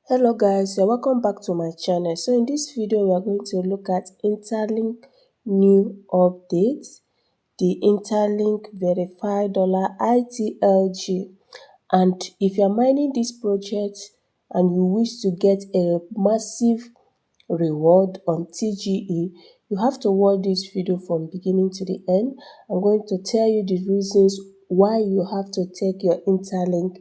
Hello guys, welcome back to my channel. So in this video we are going to look at Interlink new updates, the Interlink verified $ITLG. And if you are mining this project and you wish to get a massive reward on TGE, you have to watch this video from beginning to the end. I'm going to tell you the reasons why you have to take your Interlink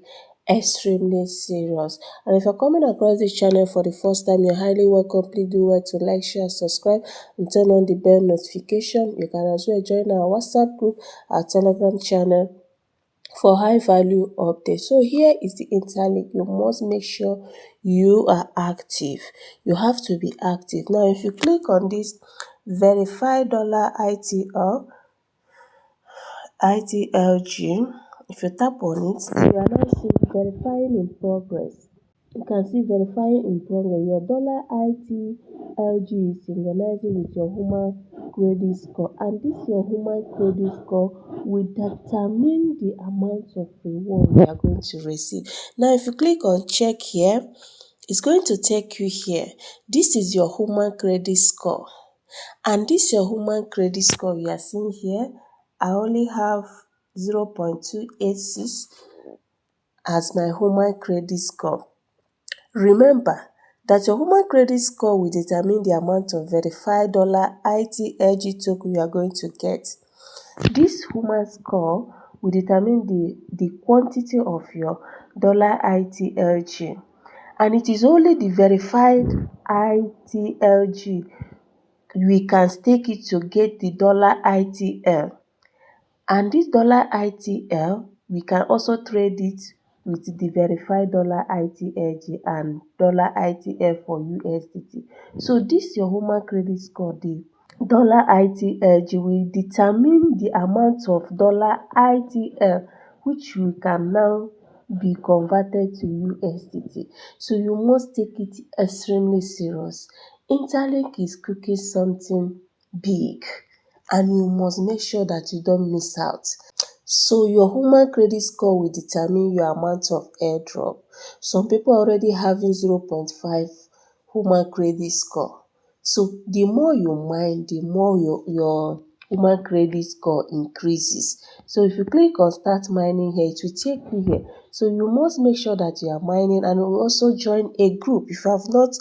extremely serious. And if you're coming across this channel for the first time, you're highly welcome. Please do well to like, share, subscribe, and turn on the bell notification. You can as well join our WhatsApp group, our Telegram channel for high value updates. So here is the Interlink. You must make sure you are active. You have to be active. Now if you click on this verified ITLG, if you tap on it, you are now seeing verifying in progress. You can see verifying in progress. Your $ITLG is synchronizing with your human credit score, and this your human credit score will determine the amount of reward you are going to receive. Now if you click on check here, it's going to take you here. This is your human credit score, and this your human credit score you are seeing here. I only have 0.286 as my human credit score. Remember that your human credit score will determine the amount of verified $ITLG token you are going to get. This human score will determine the quantity of your $ITLG, and it is only the verified ITLG we can stake it to get the $ITL. And this $ITL, we can also trade it with the verified $ITLG and $ITL for USDT. So this your human credit score, the $ITLG will determine the amount of $ITL which we can now be converted to USDT. So you must take it extremely serious. Interlink is cooking something big, and you must make sure that you don't miss out. So your human credit score will determine your amount of airdrop. Some people are already having 0.5 human credit score. So the more you mine, the more your human credit score increases. So if you click on start mining here, it will take you here. So you must make sure that you are mining, and you will also join a group. If you have not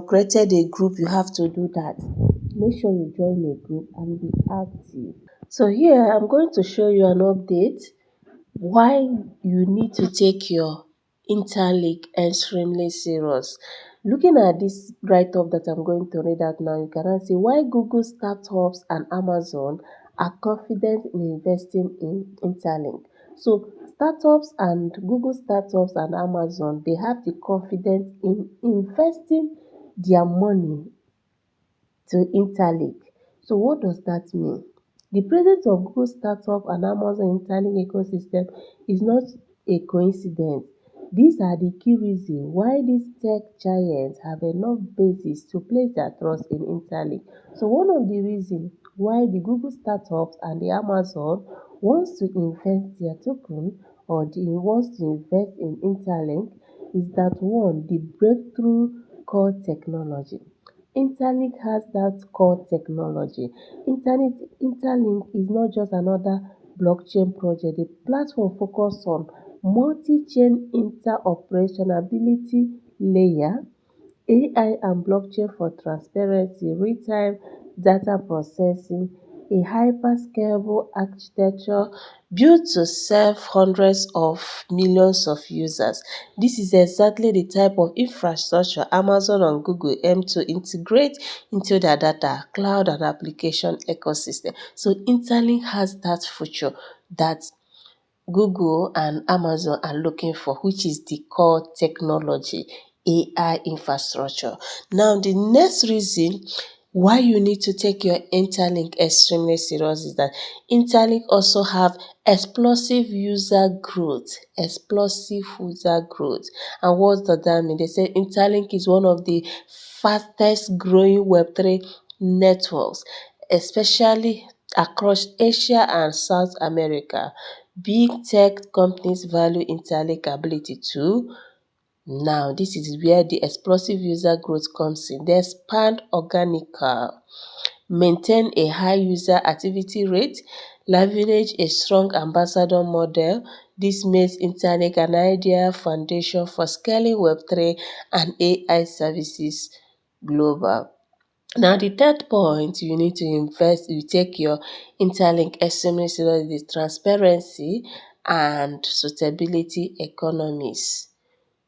created a group, you have to do that. Make sure you join a group and be active. So here I'm going to show you an update why you need to take your Interlink extremely serious. Looking at this write-up that I'm going to read out now, you can see why Google startups and Amazon are confident in investing in Interlink. So startups and Google startups and Amazon, they have the confidence in investing their money to Interlink. So what does that mean? The presence of Google startup and Amazon Interlink ecosystem is not a coincidence. These are the key reasons why these tech giants have enough basis to place their trust in Interlink. So one of the reasons why the Google startups and the Amazon wants to invest their token, or wants to invest in Interlink, is that one, the breakthrough core technology. Interlink has that core technology. Interlink is not just another blockchain project. The platform focuses on multi-chain interoperability layer, AI and blockchain for transparency, real-time data processing, a hyper-scalable architecture built to serve hundreds of millions of users. This is exactly the type of infrastructure Amazon and Google aim to integrate into their data, cloud, and application ecosystem. So Interlink has that feature that Google and Amazon are looking for, which is the core technology, AI infrastructure. Now, the next reason why you need to take your Interlink extremely serious is that Interlink also have explosive user growth. Explosive user growth. And what does that mean? They say Interlink is one of the fastest growing Web3 networks, especially across Asia and South America. Big tech companies value Interlink ability to Now, this is where the explosive user growth comes in. They expand organically, maintain a high user activity rate, leverage a strong ambassador model. This makes Interliink an ideal foundation for scaling Web3 and AI services global. Now, the third point you need to invest, you take your Interliink extremely seriously, the transparency and suitability economies.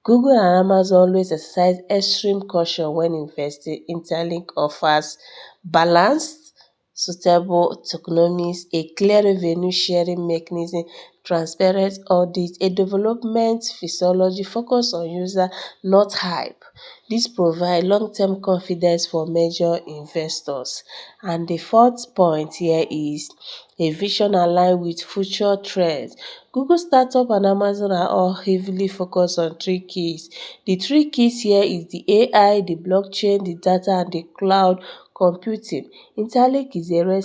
Google and Amazon always exercise extreme caution when investing. Interliink offers balanced, suitable taxonomies, a clear revenue sharing mechanism, transparent audit, a development physiology focused on user, not hype. This provides long-term confidence for major investors. And the fourth point here is a vision aligned with future trends. Google, startup and Amazon are all heavily focused on three keys. The three keys here is the AI, the blockchain, the data and the cloud computing. Interlink is a rare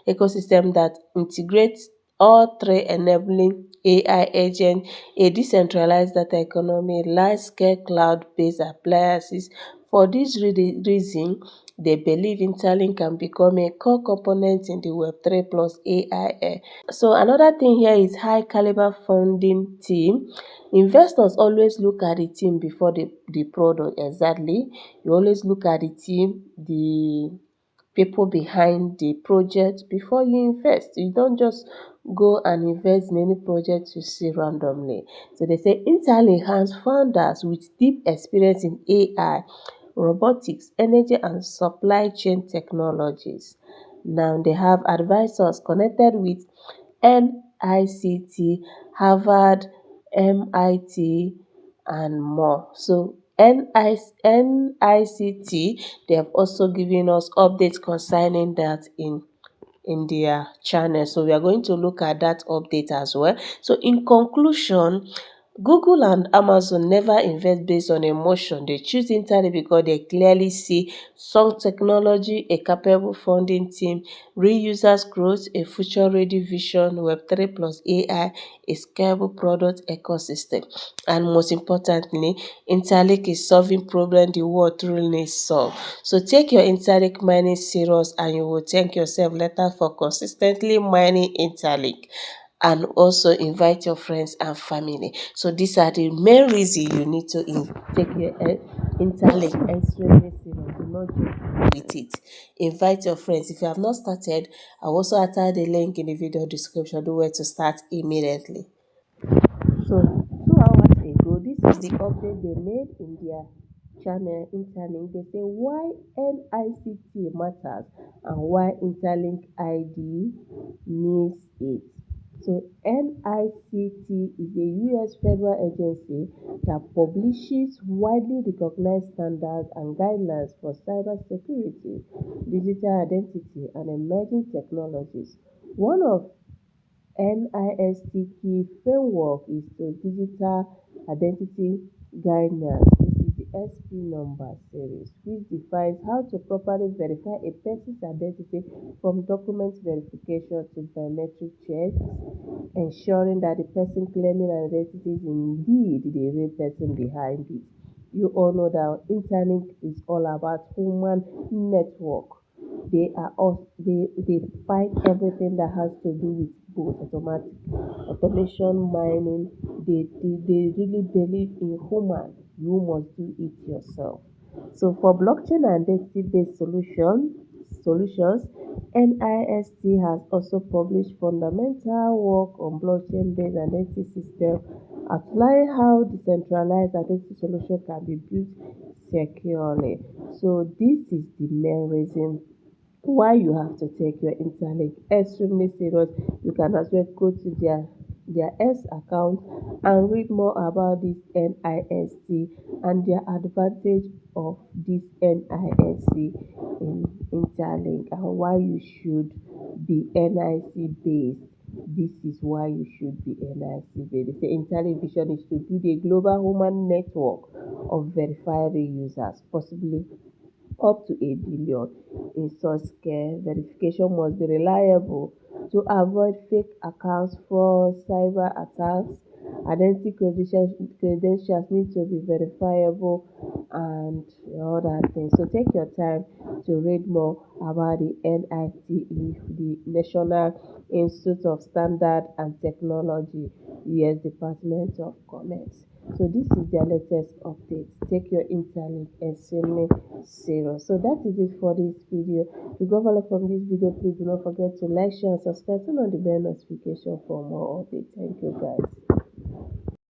ecosystem that integrates all three, enabling AI agent, a decentralized data economy, large-scale cloud-based appliances. For this reason, they believe Interlink can become a core component in the Web3 plus AI era. So another thing here is high caliber funding team. Investors always look at the team before the product. Exactly. You always look at the team, the people behind the project before you invest. You don't just go and invest in any project you see randomly. So they say Interlink has founders with deep experience in AI, robotics, energy and supply chain technologies. Now they have advisors connected with NICT, Harvard, MIT, and more. So NICT, they have also given us updates concerning that in their channel. So we are going to look at that update as well. So in conclusion, Google and Amazon never invest based on emotion. They choose Internet because they clearly see strong technology, a capable funding team, real users growth, a future-ready vision, Web3 plus AI, a scalable product ecosystem. And most importantly, Interlink is solving problems the world truly needs solve. So take your Interlink mining serious and you will thank yourself later for consistently mining Interlink, and also invite your friends and family. So these are the main reasons you need to take your Interlink extremely serious. Do not joke with it. Invite your friends. If you have not started, I'll also attach the link in the video description. Do where to start immediately. So 2 hours ago, this is the update they made in their channel Interlink. They say why NICT matters and why Interlink ID needs it. So NICT is a US federal agency that publishes widely recognized standards and guidelines for cybersecurity, digital identity, and emerging technologies. One of NIST key framework is the Digital Identity Guidelines. This is the SP number series, which defines how to properly verify a person's identity from document verification to biometric checks, ensuring that the person claiming an identity is indeed the real person behind it. You all know that Interlink is all about human network. They fight everything that has to do with both automation, mining. They really believe in human. You must do it yourself. So for blockchain and identity-based solutions, NIST has also published fundamental work on blockchain-based identity system, outlining how decentralized identity solution can be built securely. So this is the main reason why you have to take your Interlink extremely serious. You can as well go to their S account and read more about this NIST and their advantage of this NIST in Interlink and why you should be NIC based. This is why you should be NIC based. The Interlink vision is to build a global human network of verified users, possibly up to 8 billion. In such scale, verification must be reliable to avoid fake accounts, fraud, cyber attacks, Identity credentials need to be verifiable and other things. So take your time to read more about the NITE, the National Institute of Standard and Technology, US Department of Commerce. So this is their latest updates. Take your Interliink extremely serious. So that is it for this video. If you got value from this video, please do not forget to like, share, and subscribe. Turn on the bell notification for more updates. Thank you, guys.